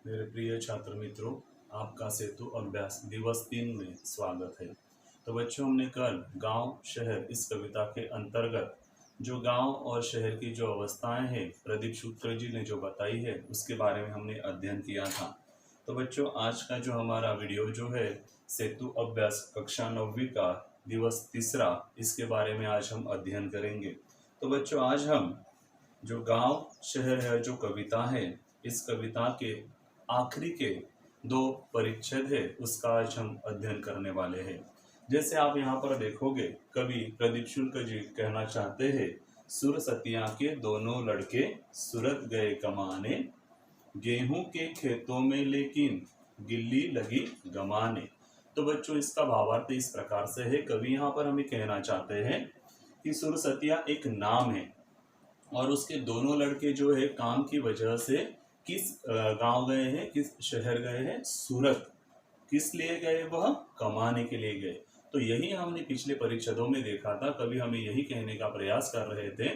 मेरे प्रिय छात्र मित्रों, आपका सेतु अभ्यास दिवस 3 में स्वागत है। तो बच्चों, हमने कल गांव शहर इस कविता के अंतर्गत जो गांव और शहर की जो अवस्थाएं हैं प्रदीप सूत्र जी ने जो बताई है उसके बारे में हमने अध्ययन किया था। तो बच्चों, आज का जो हमारा वीडियो जो है सेतु अभ्यास कक्षा 9वीं का दिवस तीसरा, इसके बारे में आज हम अध्ययन करेंगे। तो बच्चों, आज हम जो गांव शहर है जो कविता है, इस कविता के आखिरी के 2 परिच्छेद है उसका आज हम अध्ययन करने वाले हैं। जैसे आप यहाँ पर देखोगे, कवि प्रदीप शुक्ल जी कहना चाहते हैं, सुर सतिया के दोनों लड़के सूरत गए कमाने, गेहूं के खेतों में लेकिन गिल्ली लगी गमाने। तो बच्चों, इसका भावार्थ इस प्रकार से है, कवि यहाँ पर हमें कहना चाहते हैं कि सुर सतिया एक नाम है और उसके दोनों लड़के जो है काम की वजह से किस गांव गए हैं, किस शहर गए हैं, सूरत। किस लिए गए? वह कमाने के लिए गए। तो यही हमने पिछले परिच्छदों में देखा था। कभी हमें यही कहने का प्रयास कर रहे थे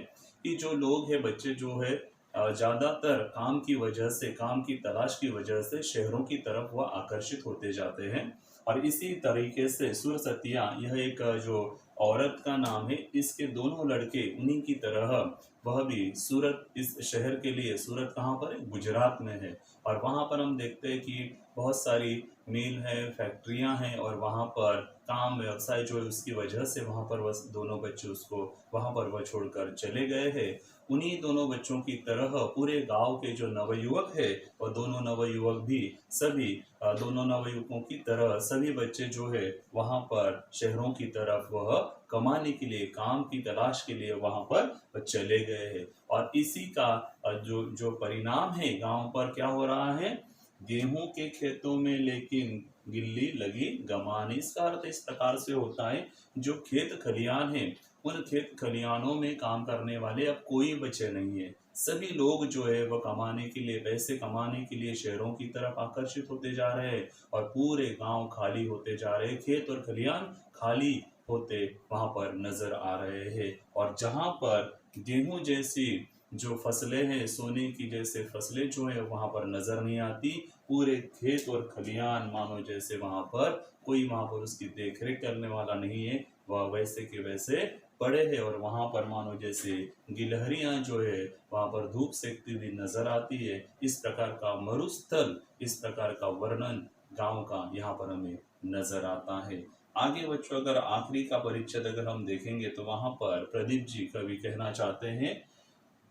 कि जो लोग हैं, बच्चे जो है ज्यादातर काम की वजह से, काम की तलाश की वजह से शहरों की तरफ वह आकर्षित होते जाते हैं। और इसी तरीके से सुर सतिया, यह एक जो औरत का नाम है, इसके दोनों लड़के उन्हीं की तरह वह भी सूरत, इस शहर के लिए, सूरत कहाँ पर है? गुजरात में है। और वहाँ पर हम देखते हैं कि बहुत सारी मिल है, फैक्ट्रियाँ हैं और वहाँ पर काम व्यवसाय जो है उसकी वजह से वहाँ पर वह दोनों बच्चे उसको वहाँ पर वह छोड़कर चले गए हैं। उन्हीं दोनों बच्चों की तरह पूरे गांव के जो नवयुवक है, और दोनों नवयुवक भी सभी दोनों नवयुवकों की तरह सभी बच्चे जो है वहाँ पर शहरों की तरफ वह कमाने के लिए, काम की तलाश के लिए वहाँ पर चले गए हैं। और इसी का जो जो परिणाम है, गांव पर क्या हो रहा है? गेहूं के खेतों में लेकिन गिल्ली लगी गमाने। इसका अर्थ इस प्रकार से होता है, जो खेत खलियान है, उन खेत खलियानों में काम करने वाले अब कोई बचे नहीं है। सभी लोग जो है वह कमाने के लिए, पैसे कमाने के लिए शहरों की तरफ आकर्षित होते जा रहे हैं और पूरे गांव खाली होते जा रहे हैं, खेत और खलियान खाली होते वहां पर नजर आ रहे हैं। और जहां पर गेहूं जैसी जो फसलें हैं, सोने की जैसे फसलें जो है वहां पर नजर नहीं आती, पूरे खेत और खलियान मानो जैसे वहां पर कोई वहां पर उसकी देखरेख करने वाला नहीं है, वह वैसे के वैसे पड़े हैं। और वहां पर मानो जैसे गिलहरियां जो है वहां पर धूप सेकती हुई नजर आती है। इस प्रकार का मरुस्थल, इस प्रकार का वर्णन गांव का यहाँ पर हमें नजर आता है। आगे बच्चों, अगर आखिरी का परिच्छेद अगर हम देखेंगे तो वहां पर प्रदीप जी कवि कहना चाहते हैं,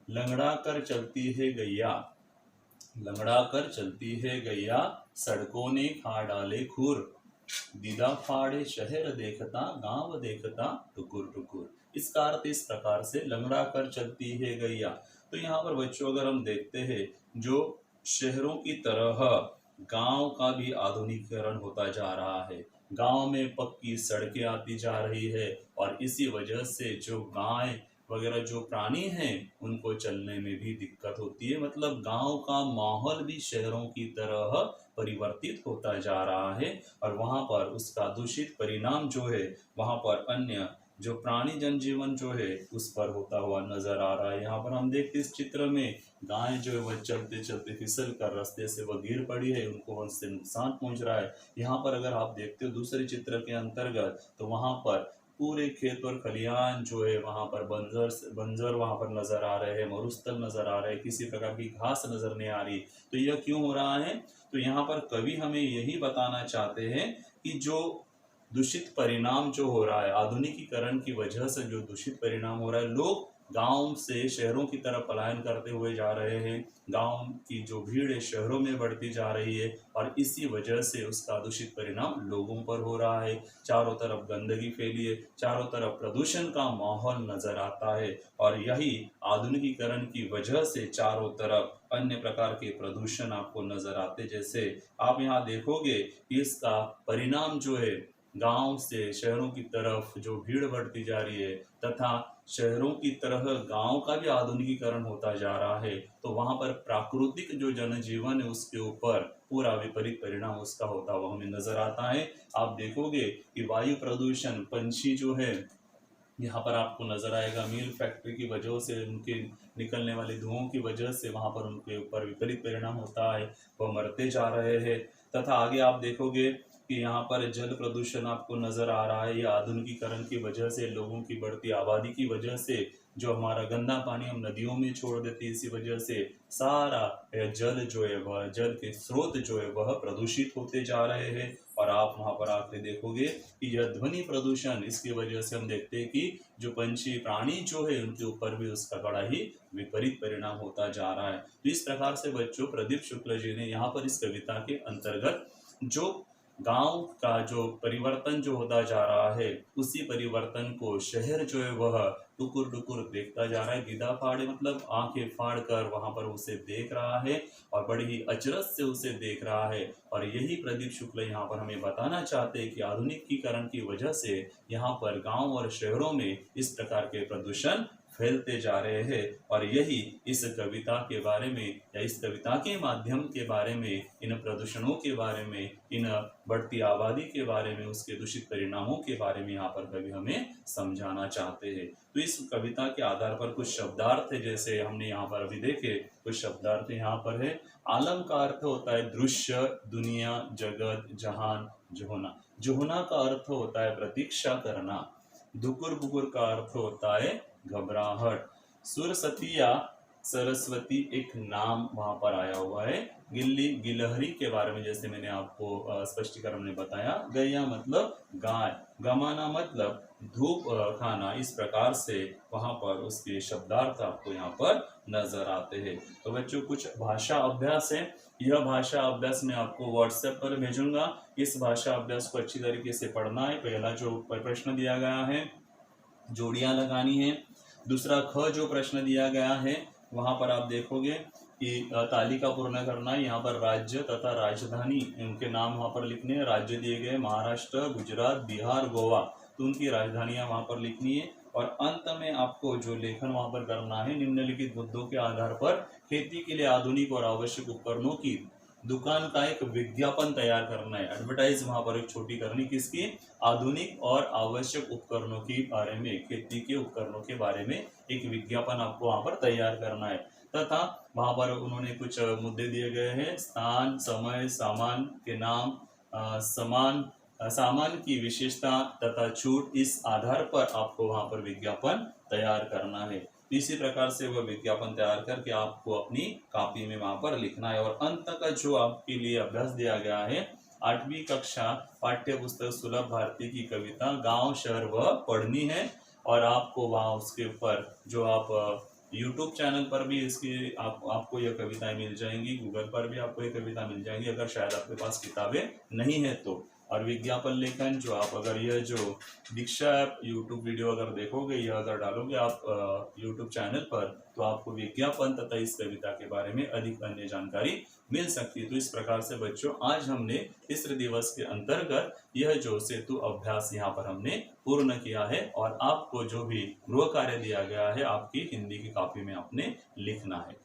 लंगड़ा कर चलती है गैया, लंगड़ा कर चलती है गैया, सड़कों ने खा डाले खुर, दीदा फाड़े शहर देखता, गांव देखता टुकुर टुकुर। इसका अर्थ इस प्रकार से, लंगड़ा कर चलती है गैया। तो यहाँ पर बच्चों अगर हम देखते हैं, जो शहरों की तरह गांव का भी आधुनिकीकरण होता जा रहा है, गांव में पक्की सड़कें आती जा रही है और इसी वजह से जो गाय वगैरह जो प्राणी हैं उनको चलने में भी दिक्कत होती है। मतलब गांव का माहौल भी शहरों की तरह परिवर्तित होता जा रहा है और वहां पर उसका दूषित परिणाम जो है वहां पर अन्य जो प्राणी जनजीवन जो है उस पर होता हुआ नजर आ रहा है। यहाँ पर हम देखते इस चित्र में गाय जो है वह चलते चलते फिसल कर रास्ते से वह गिर पड़ी है, उनको उससे नुकसान पहुंच रहा है। यहाँ पर अगर आप देखते हो दूसरे चित्र के अंतर्गत, तो वहां पर पूरे खेत और खलियान जो है वहां पर बंजर वहां पर नजर आ रहे हैं, मरुस्थल नजर आ रहे हैं, किसी प्रकार की घास नजर नहीं आ रही। तो यह क्यों हो रहा है? तो यहाँ पर कवि हमें यही बताना चाहते हैं कि जो दूषित परिणाम जो हो रहा है, आधुनिकीकरण की वजह से जो दूषित परिणाम हो रहा है, लोग गांव से शहरों की तरफ पलायन करते हुए जा रहे हैं, गांव की जो भीड़ है शहरों में बढ़ती जा रही है और इसी वजह से उसका दूषित परिणाम लोगों पर हो रहा है। चारों तरफ गंदगी फैली है, चारों तरफ प्रदूषण का माहौल नजर आता है और यही आधुनिकीकरण की वजह से चारों तरफ अन्य प्रकार के प्रदूषण आपको नजर आते। जैसे आप यहाँ देखोगे कि इसका परिणाम जो है, गांव से शहरों की तरफ जो भीड़ बढ़ती जा रही है तथा शहरों की तरह गांव का भी आधुनिकीकरण होता जा रहा है, तो वहां पर प्राकृतिक जो जनजीवन है उसके ऊपर पूरा विपरीत परिणाम उसका होता हुआ हमें नजर आता है। आप देखोगे कि वायु प्रदूषण, पंछी जो है यहाँ पर आपको नजर आएगा मिल फैक्ट्री की वजह से उनके निकलने वाले धुओं की वजह से वहां पर उनके ऊपर विपरीत परिणाम होता है, वह मरते जा रहे हैं। तथा आगे आप देखोगे कि यहाँ पर जल प्रदूषण आपको नजर आ रहा है। ये आधुनिकीकरण की वजह से, लोगों की बढ़ती आबादी की वजह से, जो हमारा गंदा पानी हम नदियों में छोड़ देते हैं, इसी वजह से सारा जल जो है वह, जल के स्रोत जो है वह प्रदूषित होते जा रहे हैं। और आप वहां पर आकर देखोगे कि यह ध्वनि प्रदूषण, इसकी वजह से हम देखते हैं कि जो पंछी प्राणी जो है उनके ऊपर भी उसका बड़ा ही विपरीत परिणाम होता जा रहा है। तो इस प्रकार से बच्चों प्रदीप शुक्ल जी ने यहाँ पर इस कविता के अंतर्गत जो गांव का जो परिवर्तन जो होता जा रहा है, उसी परिवर्तन को शहर जो है वह टुकुर टुकुर देखता जा रहा है। गिदा फाड़े मतलब आंखें फाड़ कर वहां पर उसे देख रहा है और बड़ी ही अचरज से उसे देख रहा है। और यही प्रदीप शुक्ल यहाँ पर हमें बताना चाहते हैं कि आधुनिकीकरण की वजह से यहाँ पर गांव और शहरों में इस प्रकार के प्रदूषण फैलते जा रहे हैं। और यही इस कविता के बारे में, या इस कविता के माध्यम के बारे में, इन प्रदूषणों के बारे में, इन बढ़ती आबादी के बारे में, उसके दूषित परिणामों के बारे में यहाँ पर कवि हमें समझाना चाहते हैं। तो इस कविता के आधार पर कुछ शब्दार्थ है, जैसे हमने यहाँ पर अभी देखे, कुछ शब्दार्थ यहाँ पर है। आलम का अर्थ होता है दृश्य, दुनिया, जगत, जहान, जोहना। जोहना का अर्थ होता है प्रतीक्षा करना। दुकुर बुकुर का अर्थ होता है घबराहट। सुरसती या सरस्वती एक नाम वहां पर आया हुआ है। गिल्ली, गिलहरी के बारे में जैसे मैंने आपको स्पष्टीकरण में बताया। गैया मतलब गाय, गमाना मतलब धूप खाना। इस प्रकार से वहां पर उसके शब्दार्थ आपको यहाँ पर नजर आते हैं। तो बच्चों कुछ भाषा अभ्यास है, यह भाषा अभ्यास मैं आपको व्हाट्सएप पर भेजूंगा। इस भाषा अभ्यास को अच्छी तरीके से पढ़ना है। पहला जो प्रश्न दिया गया है, जोड़ियां लगानी है। दूसरा ख जो प्रश्न दिया गया है, वहां पर आप देखोगे कि तालिका पूर्ण करना है। यहाँ पर राज्य तथा राजधानी उनके नाम वहां पर लिखने हैं। राज्य दिए गए महाराष्ट्र, गुजरात, बिहार, गोवा, तो उनकी राजधानियां वहां पर लिखनी है। और अंत में आपको जो लेखन वहां पर करना है, निम्नलिखित मुद्दों के आधार पर खेती के लिए आधुनिक और आवश्यक उपकरणों की दुकान का एक विज्ञापन तैयार करना है। एडवर्टाइज वहां पर एक छोटी करनी, किसकी? आधुनिक और आवश्यक उपकरणों के बारे में, खेती के उपकरणों के बारे में एक विज्ञापन आपको वहां पर तैयार करना है। तथा वहां पर उन्होंने कुछ मुद्दे दिए गए हैं। स्थान, समय, सामान के नाम, सामान की विशेषता तथा छूट, इस आधार पर आपको वहां पर विज्ञापन तैयार करना है। इसी प्रकार से वह विज्ञापन तैयार करके आपको अपनी कॉपी में वहां पर लिखना है। और अंत का जो आपके लिए अभ्यास दिया गया है, 8वीं कक्षा पाठ्य पुस्तक सुलभ भारती की कविता गांव शहर वह पढ़नी है। और आपको वहां उसके ऊपर जो आप यूट्यूब चैनल पर भी इसकी आपको यह कविताएं मिल जाएंगी, गूगल पर भी आपको ये कविता मिल जाएंगी अगर शायद आपके पास किताबें नहीं है तो। और विज्ञापन लेखन जो आप अगर यह जो दीक्षा ऐप यूट्यूब वीडियो अगर देखोगे, यह अगर डालोगे आप यूट्यूब चैनल पर, तो आपको विज्ञापन तथा इस कविता के बारे में अधिक अन्य जानकारी मिल सकती है। तो इस प्रकार से बच्चों आज हमने तीसरे दिवस के अंतर्गत यह जो सेतु अभ्यास यहाँ पर हमने पूर्ण किया है। और आपको जो भी गृह कार्य दिया गया है, आपकी हिंदी की कॉपी में आपने लिखना है।